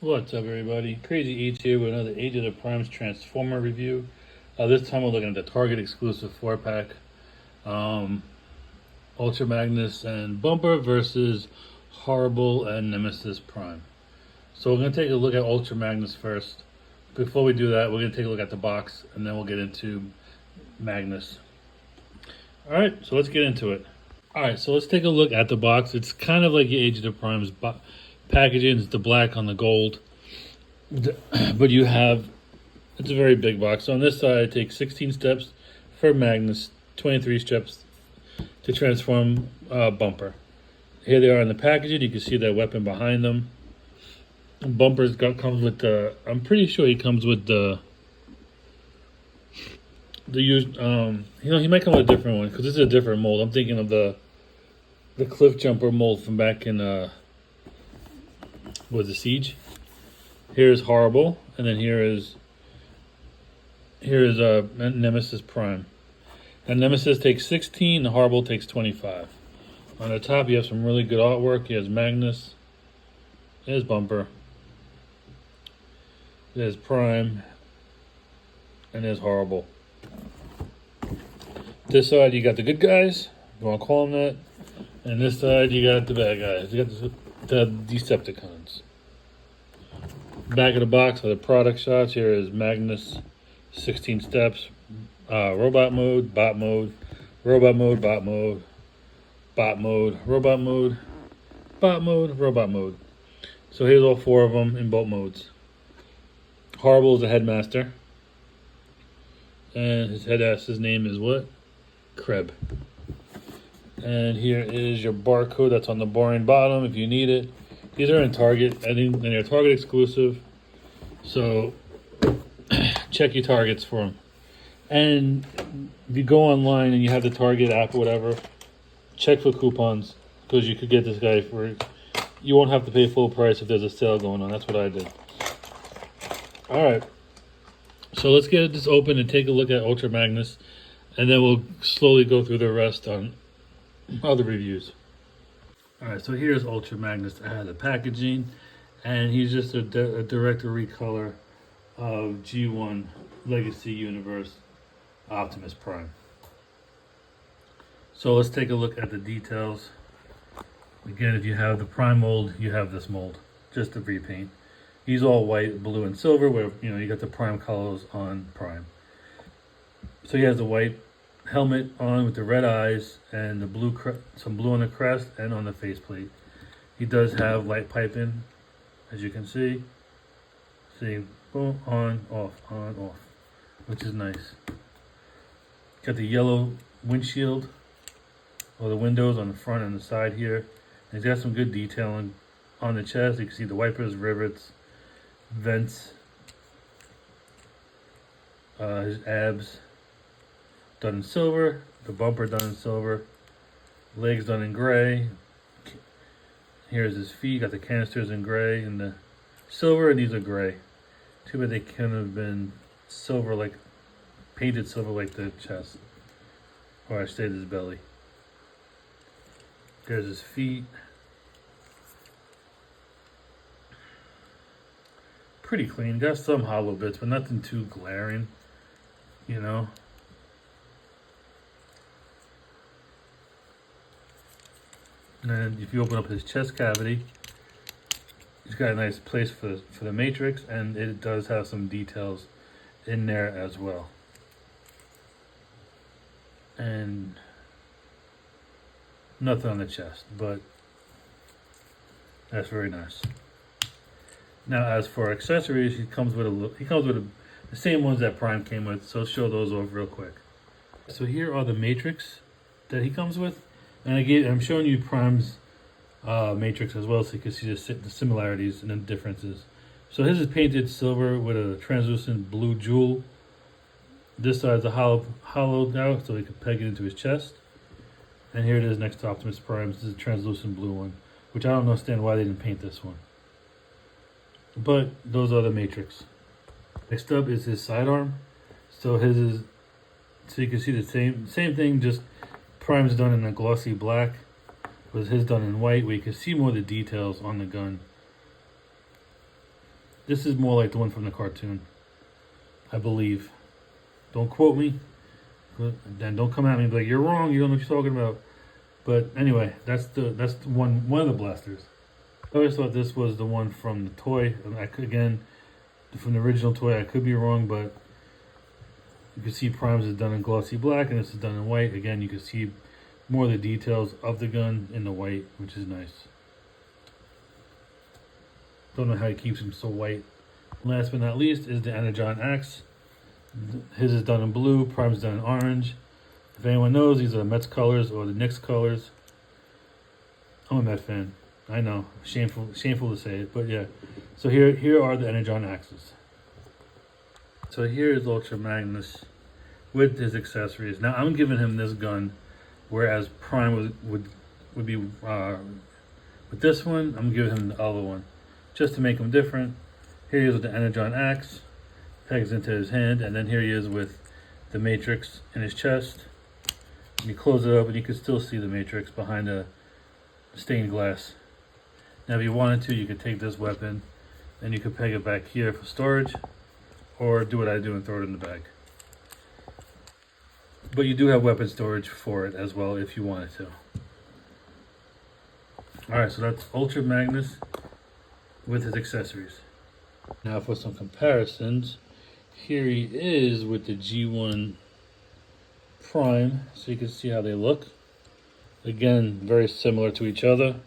What's up, everybody? Crazy Eats here with another Age of the Primes Transformer review. This time we're looking at the Target exclusive 4-pack. Ultra Magnus and Bumper versus Horrible and Nemesis Prime. So we're going to take a look at Ultra Magnus first. Before we do that, we're going to take a look at the box, and then we'll get into Magnus. Alright, so let's get into it. Alright, so let's take a look at the box. It's kind of like the Age of the Primes packaging. It's the black on the gold, but you have, it's a very big box. So on this side, it takes 16 steps for Magnus, 23 steps to transform Bumper. Here they are in the packaging. You can see that weapon behind them. Bumper's comes with the, I'm pretty sure he comes with the used, he might come with a different one because this is a different mold. I'm thinking of the Cliff Jumper mold from back in was the Siege. Here's Horrible, and then here is Nemesis Prime. And Nemesis takes 16, the Horrible takes 25. On the top, you have some really good artwork. Here's Magnus. There's Bumper. There's Prime. And there's Horrible. This side, you got the good guys. You want to call them that. And this side, you got the bad guys. You got the Decepticons. Back of the box are the product shots. Here is Magnus, 16 steps, robot mode, bot mode, robot mode, bot mode, bot mode, robot mode, bot mode, robot mode. So here's all four of them in both modes. Horrible is the headmaster. And his headass's name is what? Kreb. And here is your barcode that's on the boring bottom if you need it. These are in Target. I think they're Target exclusive. So check your Targets for them. And if you go online and you have the Target app or whatever, check for coupons because you could get this guy for, you won't have to pay full price if there's a sale going on. That's what I did. All right. So let's get this open and take a look at Ultra Magnus, and then we'll slowly go through the rest on other reviews. Alright, so here's Ultra Magnus. I had the packaging, and he's just a director recolor of G1 Legacy Universe Optimus Prime. So let's take a look at the details. Again, if you have the Prime mold, you have this mold, just the repaint. He's all white, blue, and silver, where you got the Prime colors on Prime. So he has the white helmet on with the red eyes and the blue, some blue on the crest and on the faceplate. He does have light piping, as you can see. See, boom, on, off, which is nice. Got the yellow windshield, or the windows on the front and the side here. And he's got some good detailing on the chest. You can see the wipers, rivets, vents, his abs done in silver, the bumper done in silver, legs done in gray. Here's his feet, got the canisters in gray and the silver, and these are gray. Too bad they couldn't have been silver, like painted silver like the chest, or I say his belly. There's his feet. Pretty clean, got some hollow bits, but nothing too glaring, And then if you open up his chest cavity, he's got a nice place for the matrix, and it does have some details in there as well. And nothing on the chest, but that's very nice. Now, as for accessories, he comes with the same ones that Prime came with. So I'll show those off real quick. So here are the matrix that he comes with. And I'm showing you Prime's matrix as well, so you can see the similarities and the differences. So his is painted silver with a translucent blue jewel. This side is a hollowed out, so he can peg it into his chest. And here it is next to Optimus Prime. This is a translucent blue one, which I don't understand why they didn't paint this one. But those are the matrix. Next up is his sidearm. So his is, so you can see the same thing, just Prime's done in a glossy black, with his done in white, where you can see more of the details on the gun. This is more like the one from the cartoon, I believe. Don't quote me. Then don't come at me and be like, you're wrong, you don't know what you're talking about. But anyway, that's the one of the blasters. I always thought this was the one from the toy. I could, again, from the original toy, I could be wrong, but you can see Prime's is done in glossy black and this is done in white. Again, you can see more of the details of the gun in the white, which is nice. Don't know how he keeps them so white. Last but not least is the Energon Axe. His is done in blue, Prime's done in orange. If anyone knows, these are the Mets colors or the Knicks colors. I'm a Met fan. I know, shameful to say it, but yeah. So here are the Energon Axes. So here is Ultra Magnus with his accessories. Now I'm giving him this gun, whereas Prime would be with this one. I'm giving him the other one, just to make him different. Here he is with the Energon Axe, pegs into his hand, and then here he is with the Matrix in his chest. And you close it up, and you can still see the Matrix behind the stained glass. Now, if you wanted to, you could take this weapon, and you could peg it back here for storage, or do what I do and throw it in the bag. But you do have weapon storage for it as well if you wanted to. Alright, so that's Ultra Magnus with his accessories. Now for some comparisons, here he is with the G1 Prime, so you can see how they look. Again, very similar to each other,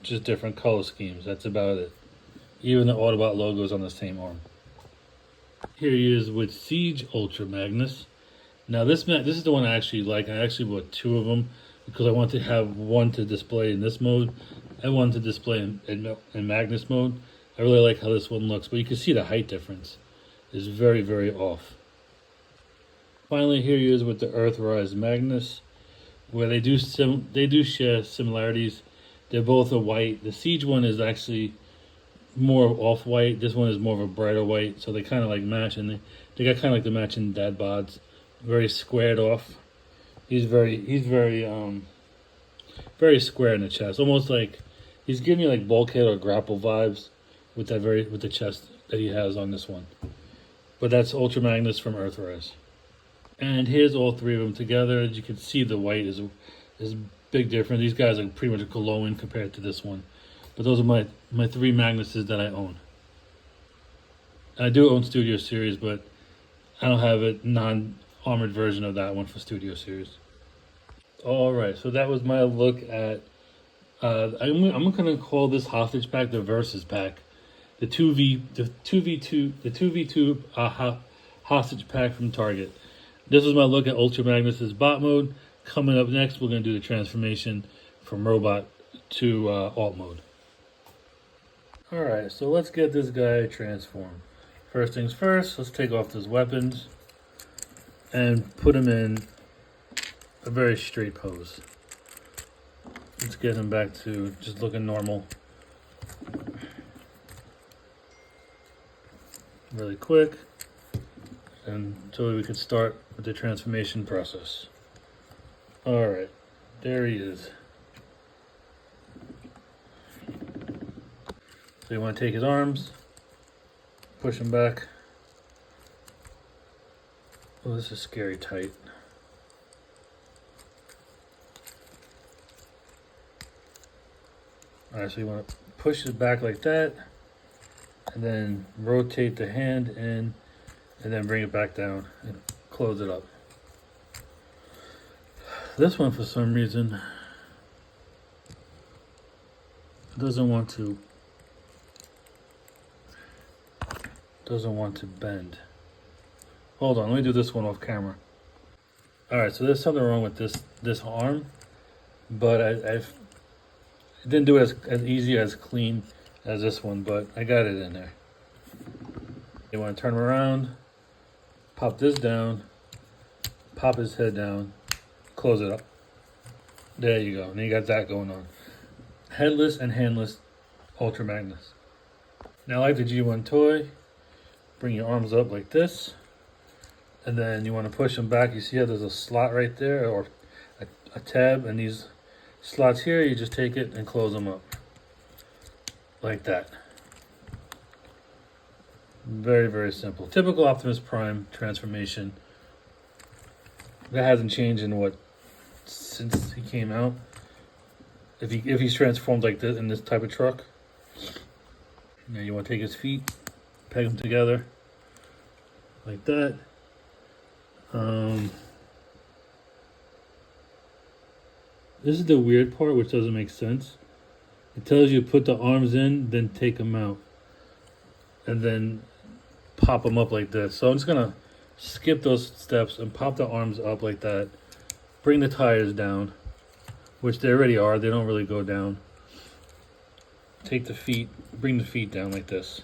just different color schemes. That's about it. Even the Autobot logo is on the same arm. Here he is with Siege Ultra Magnus. Now this is the one I actually like. I actually bought two of them because I want to have one to display in this mode and one to display in Magnus mode. I really like how this one looks, but you can see the height difference is very, very off. Finally, here he is with the Earthrise Magnus, where they do share similarities. They're both a white. The Siege one is actually more off-white. This one is more of a brighter white, so they kind of like match, and they got kind of like the matching dad bods, very squared off. He's very square in the chest, almost like he's giving me like Bulkhead or Grapple vibes with the chest that he has on this one. But that's Ultra Magnus from Earthrise. And here's all three of them together. As you can see, the white is big difference. These guys are pretty much glowing compared to this one. But those are my three Magnuses that I own. I do own Studio Series, but I don't have a non-armored version of that one for Studio Series. Alright, so that was my look at I'm gonna call this hostage pack the Versus pack. The 2v2 hostage pack from Target. This was my look at Ultra Magnus's bot mode. Coming up next, we're going to do the transformation from robot to alt mode. Alright, so let's get this guy transformed. First things first, let's take off his weapons and put him in a very straight pose. Let's get him back to just looking normal. Really quick. And so we could start with the transformation process. Alright, there he is. So you want to take his arms, push him back. Oh, this is scary tight. Alright, so you want to push it back like that, and then rotate the hand in, and then bring it back down and close it up. This one, for some reason, doesn't want to bend. Hold on, let me do this one off camera. Alright, so there's something wrong with this arm, but I didn't do it as easy, as clean as this one, but I got it in there. You want to turn him around, pop this down, pop his head down, close it up. There you go. Now you got that going on. Headless and handless Ultra Magnus. Now, like the G1 toy, bring your arms up like this, and then you want to push them back. You see how there's a slot right there, or a tab, and these slots here, you just take it and close them up like that. Very, very simple. Typical Optimus Prime transformation. That hasn't changed in what, since he came out. If he's transformed like this in this type of truck. Now you want to take his feet, peg them together like that. This is the weird part, which doesn't make sense. It tells you put the arms in, then take them out, and then pop them up like this. So I'm just gonna skip those steps and pop the arms up like that. Bring the tires down, which they already are. They don't really go down. Take the feet, bring the feet down like this,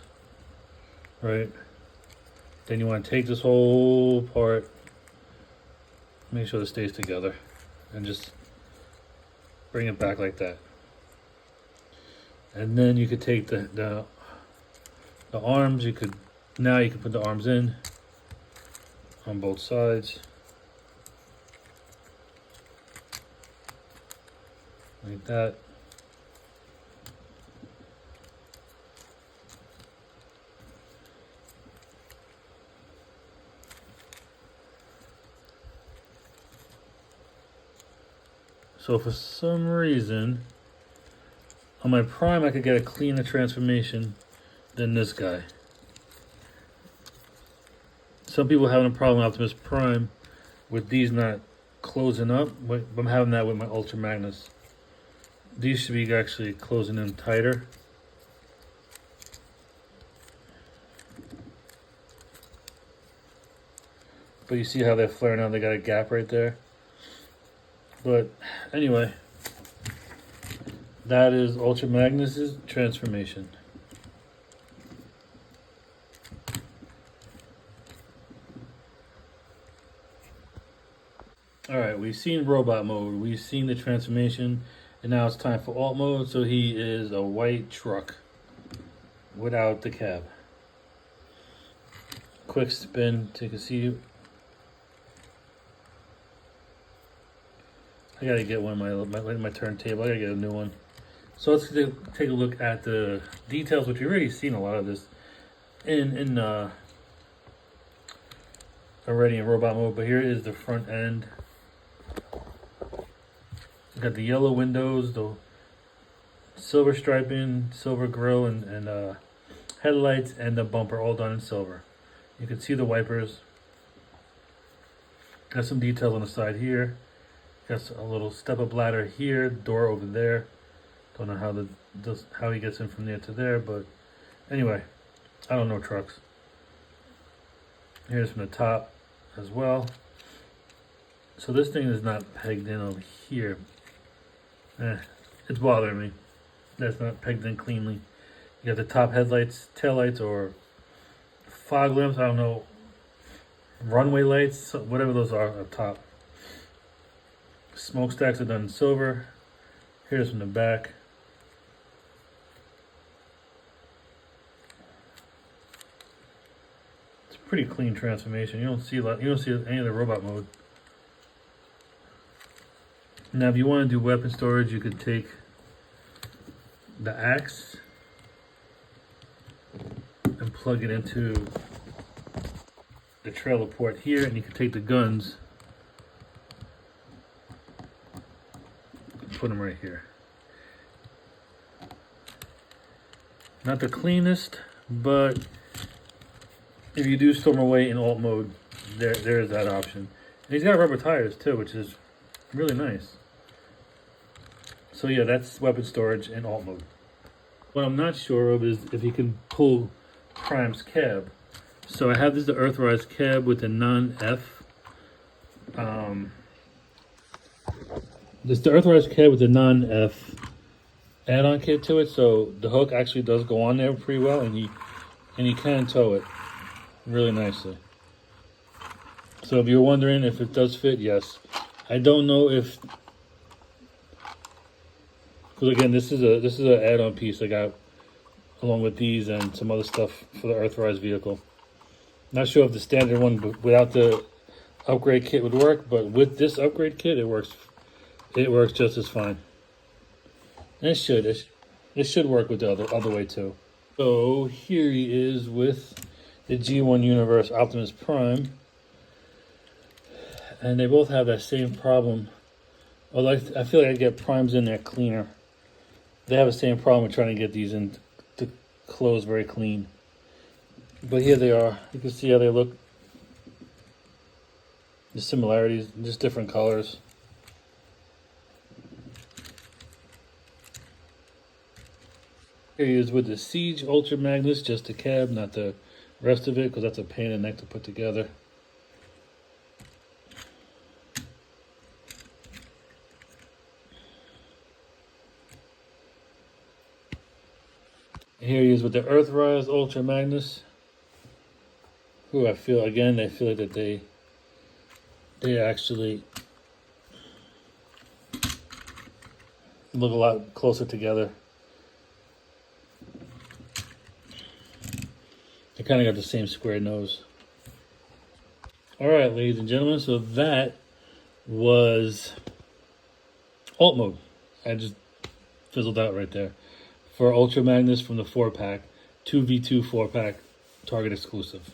right? Then you want to take this whole part, make sure it stays together, and just bring it back like that. And then you could take the arms. You could put the arms in on both sides like that. So for some reason, on my Prime, I could get a cleaner transformation than this guy. Some people having a problem with Optimus Prime with these not closing up, but I'm having that with my Ultra Magnus. These should be actually closing in tighter. But you see how they're flaring out, they got a gap right there. But anyway, that is Ultra Magnus's transformation. Alright, we've seen robot mode, we've seen the transformation, and now it's time for alt mode. So he is a white truck without the cab. Quick spin so you can see. I gotta get one of my turntable. I gotta get a new one. So let's take a look at the details, which we've already seen a lot of this in already in robot mode. But here is the front end. We've got the yellow windows, the silver striping, silver grille, and headlights, and the bumper all done in silver. You can see the wipers. Got some details on the side here. Got a little step-up ladder here, door over there. Don't know how he gets in from there to there, but anyway, I don't know trucks. Here's from the top as well. So this thing is not pegged in over here. It's bothering me. That's not pegged in cleanly. You got the top headlights, tail lights, or fog lamps. I don't know. Runway lights, whatever those are up top. Smokestacks are done in silver. Here's from the back. It's a pretty clean transformation. You don't see any of the robot mode. Now, if you want to do weapon storage, you could take the axe and plug it into the trailer port here, and you can take the guns. Put them right here. Not the cleanest, but if you do storm away in alt mode, there's that option. And he's got rubber tires too, which is really nice. So yeah, that's weapon storage in alt mode. What I'm not sure of is if you can pull Prime's cab. So I have this the Earthrise cab with a non-F. This is the Earthrise cab with a non-F add-on kit to it, so the hook actually does go on there pretty well, and you can tow it really nicely. So if you're wondering if it does fit, yes. I don't know if, because again, this is an add-on piece I got along with these and some other stuff for the Earthrise vehicle. Not sure if the standard one without the upgrade kit would work, but with this upgrade kit, it works. It works just as fine. And it should work with the other way too. So here he is with the G1 Universe Optimus Prime. And they both have that same problem. Although I feel like I get Primes in there cleaner. They have the same problem with trying to get these in to close very clean. But here they are. You can see how they look. The similarities, just different colors. Here he is with the Siege Ultra Magnus, just the cab, not the rest of it, because that's a pain in the neck to put together. Here he is with the Earthrise Ultra Magnus. Who I feel, again, I feel like that they actually look a lot closer together. They kind of got the same square nose. All right, ladies and gentlemen, so that was alt mode. I just fizzled out right there. For Ultra Magnus from the 4-pack, 2v2 4-pack, Target exclusive.